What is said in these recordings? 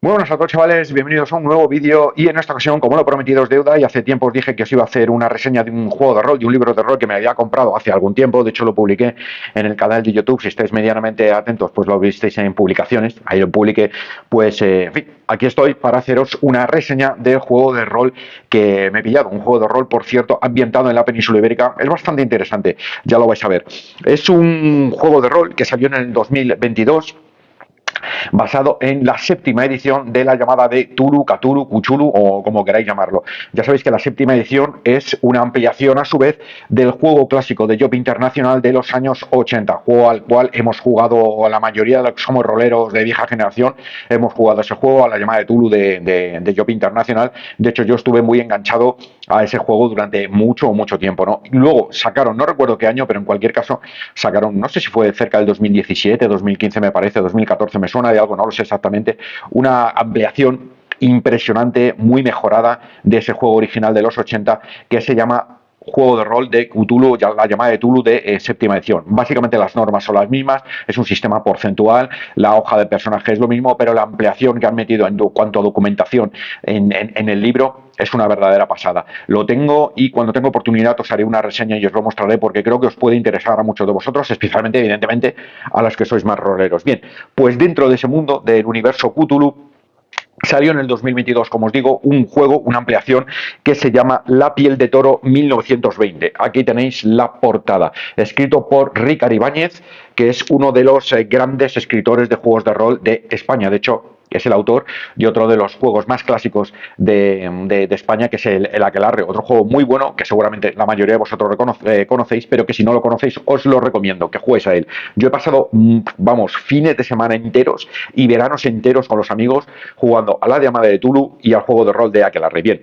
Muy buenas a todos, chavales, bienvenidos a un nuevo vídeo y en esta ocasión, como lo prometido es deuda, y hace tiempo os dije que os iba a hacer una reseña de un juego de rol, de un libro de rol que me había comprado hace algún tiempo. De hecho lo publiqué en el canal de YouTube. Si estáis medianamente atentos pues lo visteis en publicaciones, ahí lo publiqué. Pues en fin, aquí estoy para haceros una reseña del juego de rol que me he pillado. Un juego de rol, por cierto, ambientado en la península ibérica. Es bastante interesante, ya lo vais a ver. Es un juego de rol que salió en el 2022, basado en la séptima edición de la llamada de Tulu, Cthulhu, Cthulhu o como queráis llamarlo. Ya sabéis que la séptima edición es una ampliación a su vez del juego clásico de Job Internacional de los años 80, juego al cual hemos jugado la mayoría de los que somos roleros de vieja generación. Hemos jugado ese juego, a la llamada de Tulu de Job Internacional. De hecho, yo estuve muy enganchado a ese juego durante mucho tiempo, ¿no? Luego sacaron, no recuerdo qué año, pero en cualquier caso sacaron, no sé si fue cerca del 2017, 2015 me parece, 2014 me suena de algo, no lo sé exactamente, una ampliación impresionante, muy mejorada de ese juego original de los 80 que se llama juego de rol de Cthulhu, la llamada de Cthulhu de séptima edición. Básicamente las normas son las mismas, es un sistema porcentual, la hoja de personaje es lo mismo, pero la ampliación que han metido en cuanto a documentación en el libro es una verdadera pasada. Lo tengo y cuando tengo oportunidad os haré una reseña y os lo mostraré porque creo que os puede interesar a muchos de vosotros, especialmente, evidentemente, a los que sois más roleros. Bien, pues dentro de ese mundo del universo Cthulhu, salió en el 2022, como os digo, un juego, una ampliación que se llama La piel de toro 1920. Aquí tenéis la portada, escrito por Ricard Ibáñez, que es uno de los grandes escritores de juegos de rol de España. De hecho, es el autor de otro de los juegos más clásicos de España, que es el Aquelarre, otro juego muy bueno que seguramente la mayoría de vosotros conocéis, pero que si no lo conocéis os lo recomiendo, que juguéis a él. Yo he pasado, vamos, fines de semana enteros y veranos enteros con los amigos jugando a la llamada de Tulu y al juego de rol de Aquelarre. Bien,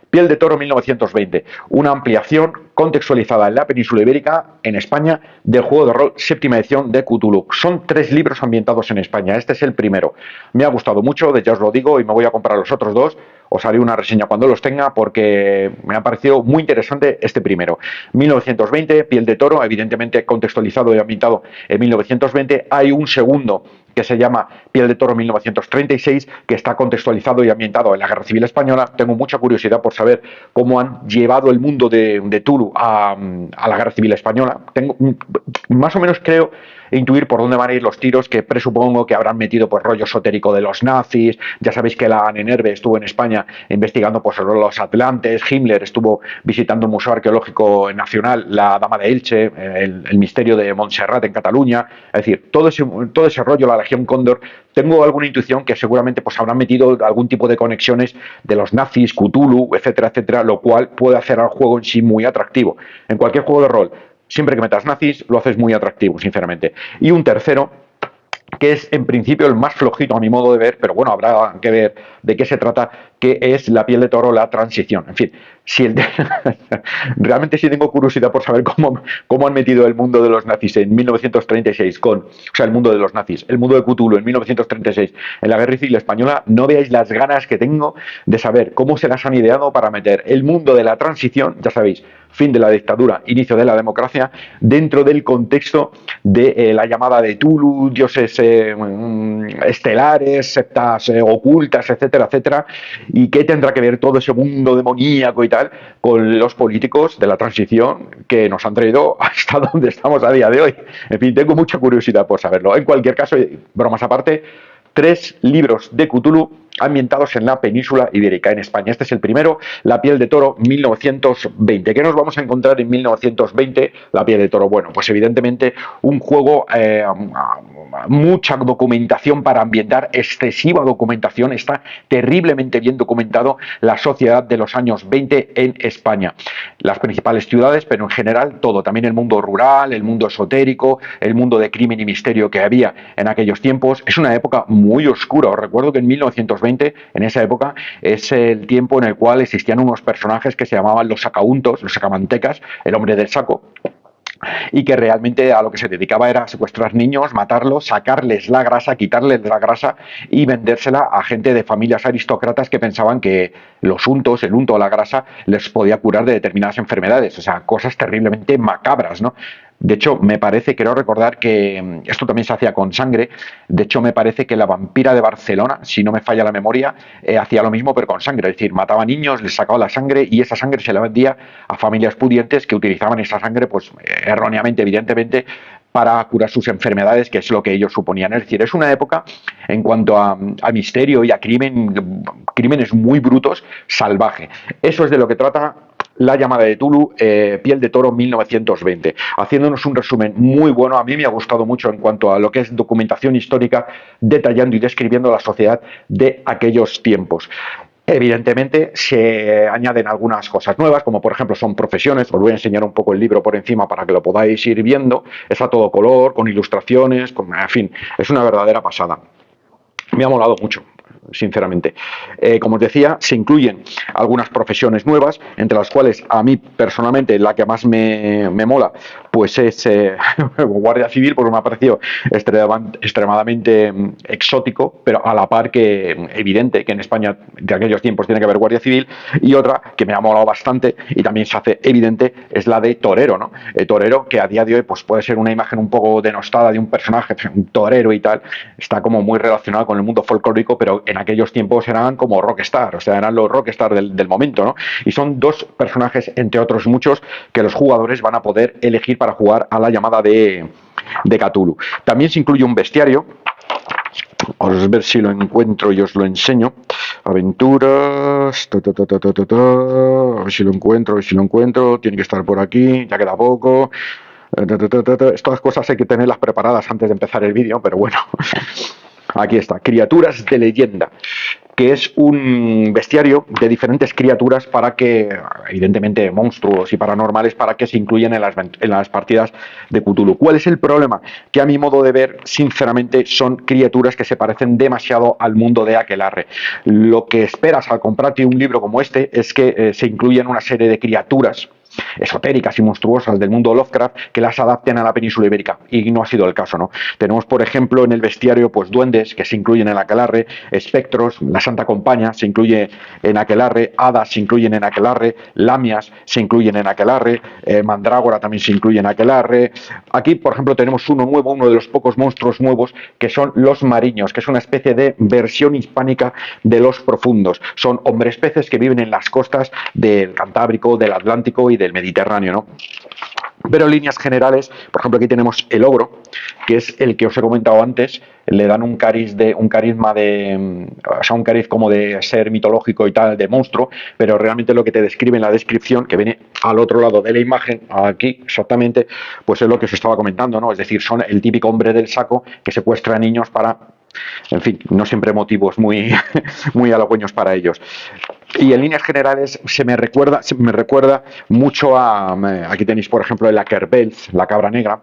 Piel de Toro 1920, una ampliación contextualizada en la península ibérica, en España, del juego de rol séptima edición de Cthulhu. Son 3 libros ambientados en España, este es el primero. Me ha gustado mucho, de ya os lo digo, y me voy a comprar los otros dos. Os haré una reseña cuando los tenga porque me ha parecido muy interesante este primero. 1920, Piel de Toro, evidentemente contextualizado y ambientado en 1920. Hay un segundo que se llama Piel de Toro 1936, que está contextualizado y ambientado en la Guerra Civil Española. Tengo mucha curiosidad por saber cómo han llevado el mundo de Tulu a la Guerra Civil Española. Más o menos creo intuir por dónde van a ir los tiros, que presupongo que habrán metido pues rollo esotérico de los nazis. Ya sabéis que la Nenerve estuvo en España investigando pues sobre los atlantes, Himmler estuvo visitando el Museo Arqueológico Nacional, la Dama de Elche, el misterio de Montserrat en Cataluña. Es decir, todo ese rollo, la Legión Cóndor, tengo alguna intuición que seguramente pues habrán metido algún tipo de conexiones de los nazis, Cthulhu, etcétera, etcétera, lo cual puede hacer al juego en sí muy atractivo. En cualquier juego de rol, siempre que metas nazis, lo haces muy atractivo, sinceramente. Y un tercero, que es en principio el más flojito a mi modo de ver, pero bueno, habrá que ver de qué se trata, que es La piel de toro, la transición. En fin, si realmente sí tengo curiosidad por saber cómo han metido el mundo de los nazis en 1936 o sea, el mundo de los nazis, el mundo de Cthulhu en 1936 en la Guerra Civil Española. No veáis las ganas que tengo de saber cómo se las han ideado para meter el mundo de la transición, ya sabéis, fin de la dictadura, inicio de la democracia, dentro del contexto de la llamada de Tulu, dioses estelares, septas ocultas, etcétera, etcétera, y qué tendrá que ver todo ese mundo demoníaco y tal con los políticos de la transición que nos han traído hasta donde estamos a día de hoy. En fin, tengo mucha curiosidad por saberlo. En cualquier caso, bromas aparte, 3 libros de Cthulhu ambientados en la península ibérica, en España. Este es el primero, La piel de toro 1920. ¿Qué nos vamos a encontrar en 1920? La piel de toro, bueno, pues evidentemente un juego, mucha documentación para ambientar, excesiva documentación, está terriblemente bien documentado la sociedad de los años 20 en España. Las principales ciudades, pero en general todo, también el mundo rural, el mundo esotérico, el mundo de crimen y misterio que había en aquellos tiempos. Es una época muy oscura. Os recuerdo que en 1920, en esa época, es el tiempo en el cual existían unos personajes que se llamaban los sacauntos, los sacamantecas, el hombre del saco, y que realmente a lo que se dedicaba era secuestrar niños, matarlos, sacarles la grasa, quitarles la grasa y vendérsela a gente de familias aristócratas que pensaban que los untos, el unto o la grasa les podía curar de determinadas enfermedades. O sea, cosas terriblemente macabras, ¿no? De hecho, me parece, creo recordar que esto también se hacía con sangre. De hecho, me parece que la vampira de Barcelona, si no me falla la memoria, hacía lo mismo pero con sangre. Es decir, mataba niños, les sacaba la sangre y esa sangre se la vendía a familias pudientes que utilizaban esa sangre, pues erróneamente, evidentemente, para curar sus enfermedades, que es lo que ellos suponían. Es decir, es una época en cuanto a misterio y a crímenes muy brutos, salvaje. Eso es de lo que trata La llamada de Tulu, Piel de Toro 1920, haciéndonos un resumen muy bueno. A mí me ha gustado mucho en cuanto a lo que es documentación histórica, detallando y describiendo la sociedad de aquellos tiempos. Evidentemente se añaden algunas cosas nuevas, como por ejemplo son profesiones. Os voy a enseñar un poco el libro por encima para que lo podáis ir viendo. Es a todo color, con ilustraciones, en fin, es una verdadera pasada. Me ha molado mucho, sinceramente. Como os decía, se incluyen algunas profesiones nuevas, entre las cuales a mí personalmente la que más me mola pues es guardia civil, porque me ha parecido extremadamente exótico, pero a la par que evidente que en España de aquellos tiempos tiene que haber guardia civil. Y otra que me ha molado bastante y también se hace evidente es la de torero, ¿no? Torero, que a día de hoy pues puede ser una imagen un poco denostada de un personaje, un torero y tal, está como muy relacionado con el mundo folclórico, pero en aquellos tiempos eran como rockstar, o sea, eran los rockstar del momento, ¿no? Y son dos personajes, entre otros muchos, que los jugadores van a poder elegir para jugar a la llamada de Cthulhu. También se incluye un bestiario. Vamos a ver si lo encuentro y os lo enseño. Aventuras. A ver si lo encuentro. Tiene que estar por aquí. Ya queda poco. Estas cosas hay que tenerlas preparadas antes de empezar el vídeo, pero bueno. Aquí está. Criaturas de leyenda, que es un bestiario de diferentes criaturas para que, evidentemente, monstruos y paranormales, para que se incluyan en las partidas de Cthulhu. ¿Cuál es el problema? Que a mi modo de ver, sinceramente, son criaturas que se parecen demasiado al mundo de Aquelarre. Lo que esperas al comprarte un libro como este es que se incluyan una serie de criaturas esotéricas y monstruosas del mundo de Lovecraft que las adapten a la península ibérica, y no ha sido el caso, ¿no? Tenemos, por ejemplo, en el bestiario pues duendes que se incluyen en Aquelarre, espectros, la Santa Compaña se incluye en Aquelarre, hadas se incluyen en Aquelarre, lamias se incluyen en Aquelarre, mandrágora también se incluye en Aquelarre. Aquí, por ejemplo, tenemos uno nuevo, uno de los pocos monstruos nuevos, que son los mariños, que es una especie de versión hispánica de los profundos. Son hombres peces que viven en las costas del Cantábrico, del Atlántico y del Mediterráneo, ¿no? Pero en líneas generales, por ejemplo, aquí tenemos el ogro, que es el que os he comentado antes. Le dan un cariz como de ser mitológico y tal, de monstruo, pero realmente lo que te describe en la descripción, que viene al otro lado de la imagen, aquí exactamente, pues es lo que os estaba comentando, ¿no? Es decir, son el típico hombre del saco que secuestra a niños para, en fin, no siempre motivos muy, muy halagüeños para ellos. Y en líneas generales me recuerda mucho aquí tenéis por ejemplo el Akerbelz, la cabra negra.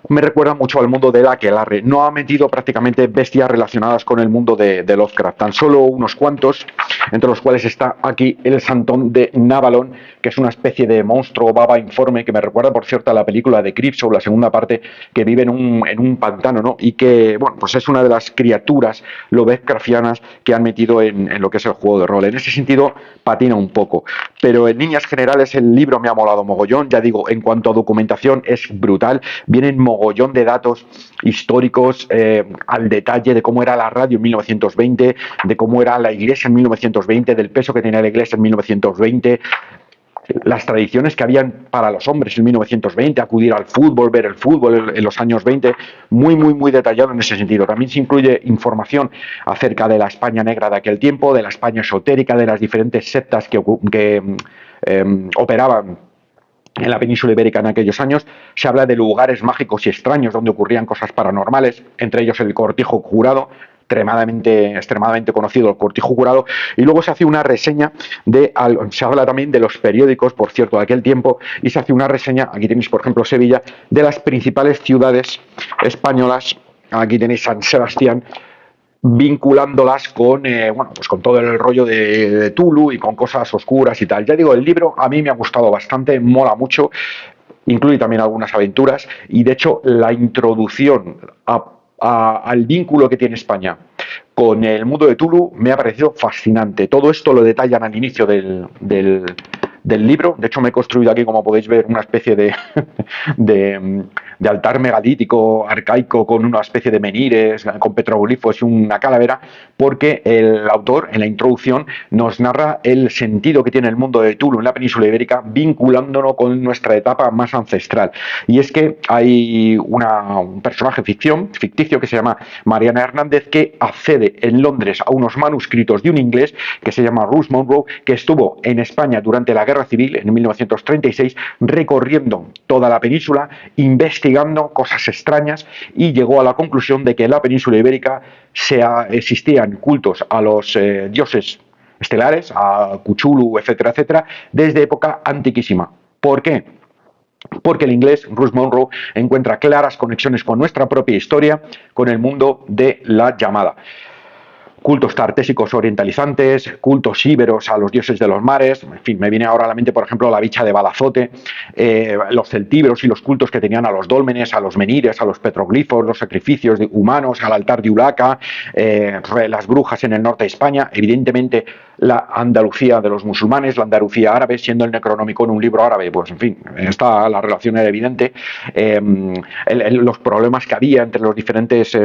Me recuerda mucho al mundo del Aquelarre. No ha metido prácticamente bestias relacionadas con el mundo de Lovecraft, tan solo unos cuantos, entre los cuales está aquí el Santón de Navalon, que es una especie de monstruo baba informe, que me recuerda, por cierto, a la película de Creepshow, la segunda parte, que vive en un pantano, ¿no? Y que, bueno, pues es una de las criaturas Lovecraftianas que han metido en lo que es el juego de rol. En ese sentido, patina un poco. Pero en líneas generales, el libro me ha molado mogollón. Ya digo, en cuanto a documentación, es brutal. Vienen mogollón de datos históricos al detalle de cómo era la radio en 1920, de cómo era la iglesia en 1920, del peso que tenía la iglesia en 1920, las tradiciones que habían para los hombres en 1920, acudir al fútbol, ver el fútbol en los años 20, muy detallado en ese sentido. También se incluye información acerca de la España negra de aquel tiempo, de la España esotérica, de las diferentes sectas que operaban en la península ibérica en aquellos años. Se habla de lugares mágicos y extraños donde ocurrían cosas paranormales, entre ellos el Cortijo Jurado, extremadamente conocido, el Cortijo Jurado. Y luego se hace una reseña se habla también de los periódicos, por cierto, de aquel tiempo, y se hace una reseña, aquí tenéis por ejemplo Sevilla, de las principales ciudades españolas. Aquí tenéis San Sebastián, vinculándolas con, pues con todo el rollo de Tulu y con cosas oscuras y tal. Ya digo, el libro a mí me ha gustado bastante, mola mucho, incluye también algunas aventuras, y de hecho la introducción al vínculo que tiene España con el mundo de Tulu me ha parecido fascinante. Todo esto lo detallan al inicio del del libro. De hecho, me he construido aquí, como podéis ver, una especie de, de altar megalítico arcaico con una especie de menires, con petroglifos y una calavera, porque el autor en la introducción nos narra el sentido que tiene el mundo de Tulu en la península ibérica, vinculándolo con nuestra etapa más ancestral. Y es que hay un personaje ficticio que se llama Mariana Hernández, que accede en Londres a unos manuscritos de un inglés que se llama Russ Monroe, que estuvo en España durante la Guerra Civil en 1936, recorriendo toda la península, investigando cosas extrañas, y llegó a la conclusión de que en la península ibérica existían cultos a los dioses estelares, a Cthulhu, etcétera, etcétera, desde época antiquísima. ¿Por qué? Porque el inglés Russ Monroe encuentra claras conexiones con nuestra propia historia, con el mundo de la llamada. Cultos tartésicos orientalizantes, cultos íberos a los dioses de los mares, en fin, me viene ahora a la mente, por ejemplo, la bicha de Balazote, los celtíberos y los cultos que tenían a los dólmenes, a los menires, a los petroglifos, los sacrificios de humanos, al altar de Ulaca, las brujas en el norte de España, evidentemente la Andalucía de los musulmanes, la Andalucía árabe, siendo el Necronomicon un libro árabe, pues en fin, está la relación era evidente, los problemas que había entre los diferentes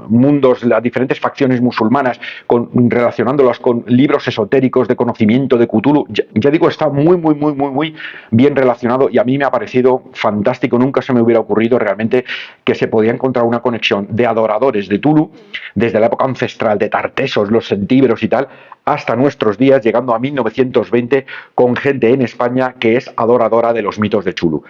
mundos, las diferentes facciones musulmanas, relacionándolas con libros esotéricos de conocimiento de Cthulhu, ya digo, está muy bien relacionado, y a mí me ha parecido fantástico. Nunca se me hubiera ocurrido realmente que se podía encontrar una conexión de adoradores de Tulu desde la época ancestral de Tartesos, los centíberos y tal, hasta nuestros días, llegando a 1920 con gente en España que es adoradora de los mitos de Tulu.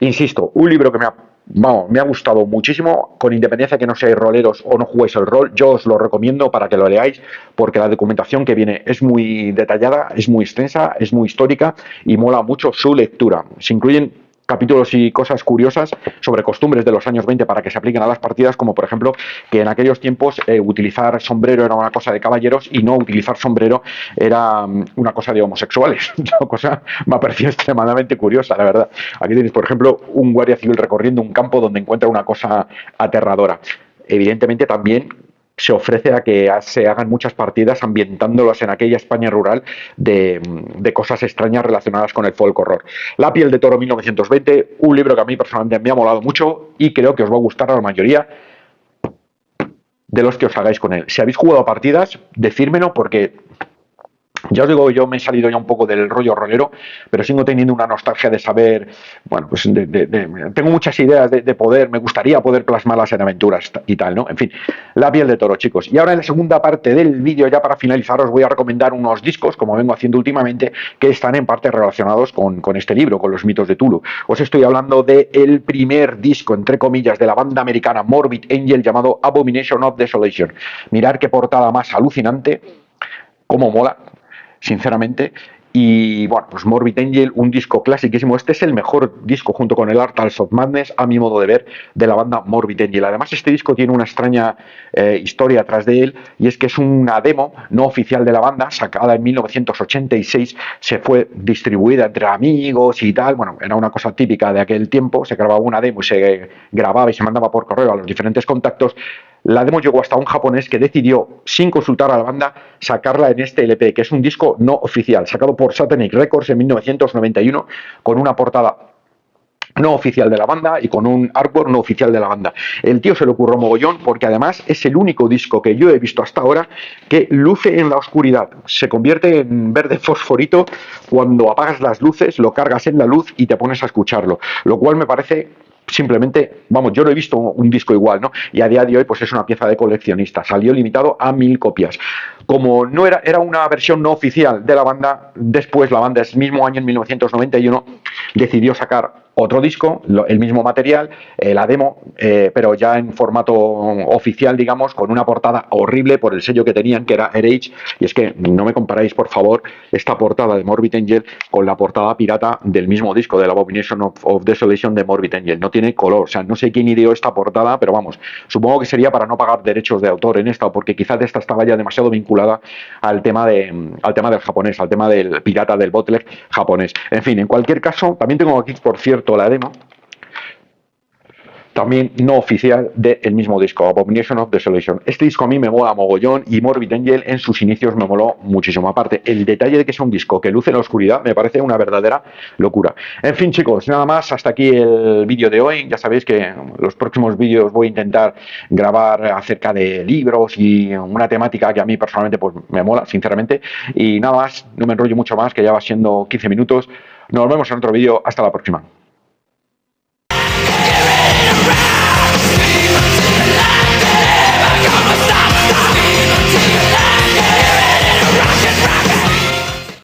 Insisto, un libro que me ha gustado muchísimo, con independencia de que no seáis roleros o no juguéis el rol, yo os lo recomiendo para que lo leáis, porque la documentación que viene es muy detallada, es muy extensa, es muy histórica y mola mucho su lectura. Se incluyen capítulos y cosas curiosas sobre costumbres de los años 20 para que se apliquen a las partidas, como por ejemplo que en aquellos tiempos utilizar sombrero era una cosa de caballeros y no utilizar sombrero era una cosa de homosexuales. Una cosa me ha parecido extremadamente curiosa, la verdad. Aquí tenéis, por ejemplo, un guardia civil recorriendo un campo donde encuentra una cosa aterradora. Evidentemente también se ofrece a que se hagan muchas partidas ambientándolas en aquella España rural de cosas extrañas relacionadas con el folk horror. La piel de toro 1920, un libro que a mí personalmente me ha molado mucho y creo que os va a gustar a la mayoría de los que os hagáis con él. Si habéis jugado partidas, decírmelo, porque ya os digo, yo me he salido ya un poco del rollo rolero, pero sigo teniendo una nostalgia de saber, bueno, pues tengo muchas ideas de poder, me gustaría poder plasmarlas en aventuras y tal, ¿no? En fin, la piel de toro, chicos. Y ahora en la segunda parte del vídeo, ya para finalizar, os voy a recomendar unos discos, como vengo haciendo últimamente, que están en parte relacionados con este libro, con los mitos de Tulu. Os estoy hablando del primer disco, entre comillas, de la banda americana Morbid Angel, llamado Abomination of Desolation. Mirad qué portada más alucinante, cómo mola, sinceramente. Y bueno, pues Morbid Angel, un disco clasiquísimo. Este es el mejor disco, junto con el Artals of Madness, a mi modo de ver, de la banda Morbid Angel. Además, este disco tiene una extraña historia atrás de él, y es que es una demo no oficial de la banda, sacada en 1986, se fue distribuida entre amigos y tal. Bueno, era una cosa típica de aquel tiempo, se grababa una demo y se grababa y se mandaba por correo a los diferentes contactos. La demo llegó hasta un japonés que decidió, sin consultar a la banda, sacarla en este LP, que es un disco no oficial, sacado por Satanic Records en 1991, con una portada no oficial de la banda y con un artwork no oficial de la banda. El tío se le ocurrió mogollón, porque además es el único disco que yo he visto hasta ahora que luce en la oscuridad. Se convierte en verde fosforito cuando apagas las luces, lo cargas en la luz y te pones a escucharlo, lo cual me parece simplemente, vamos, yo no he visto un disco igual, ¿no? Y a día de hoy pues es una pieza de coleccionista, salió limitado a 1000 copias. Como no era una versión no oficial de la banda, después la banda ese mismo año, en 1991, decidió sacar otro disco, el mismo material, la demo, pero ya en formato oficial, digamos, con una portada horrible por el sello que tenían, que era RH. Y es que no me comparáis, por favor, esta portada de Morbid Angel con la portada pirata del mismo disco, de la Abomination of Desolation de Morbid Angel. No tiene color, o sea, no sé quién ideó esta portada, pero vamos, supongo que sería para no pagar derechos de autor en esta, o porque quizás esta estaba ya demasiado vinculada al tema del japonés, al tema del pirata, del bootleg japonés. En fin, en cualquier caso, también tengo aquí, por cierto, la demo. también no oficial del mismo disco, Abomination of Desolation. Este disco a mí me mola mogollón y Morbid Angel en sus inicios me moló muchísimo. Aparte, el detalle de que es un disco que luce en la oscuridad me parece una verdadera locura. En fin, chicos, nada más, hasta aquí el vídeo de hoy. Ya sabéis que los próximos vídeos voy a intentar grabar acerca de libros y una temática que a mí personalmente pues me mola, sinceramente. Y nada más, no me enrollo mucho más, que ya va siendo 15 minutos. Nos vemos en otro vídeo. Hasta la próxima.